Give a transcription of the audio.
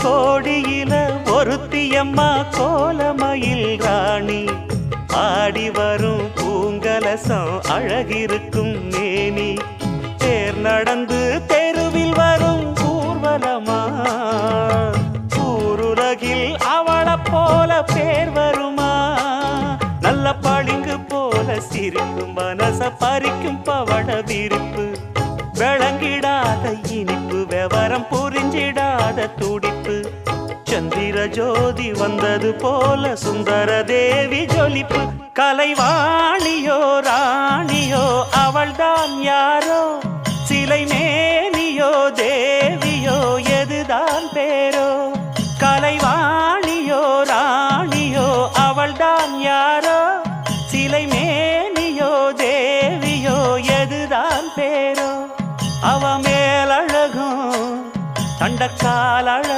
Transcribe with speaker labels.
Speaker 1: கோடியில ஒருத்தியம்மா கோலமயில் ராணி ஆடி வரும் பூங்கலசம் அழகிருக்கும் மேனி தேர் நடந்து தெருவில் வரும் ஊர்வலமா ஊருலகில் அவளை போல பேர் வருமா நல்ல பளிங்கு போல சிரிக்கும் மனச பறிக்கும் பவள விரிப்பு விளங்கிடாத இனிப்பு விவரம் புரிஞ்சிடாத துடிப்பு சந்திர ஜோதி வந்தது போல சுந்தர தேவி ஜொலிப்பு கலைவாணியோ ராணியோ அவள்தான் யாரோ சிலை மேனியோ தேவியோ எதுதான் பேரோ கலைவாணியோ ராணியோ அவள்தான் யாரோ சிலை மேனியோ தேவியோ எதுதான் பேரோ அவ மேலழகும் தண்டக்கால் அழகும்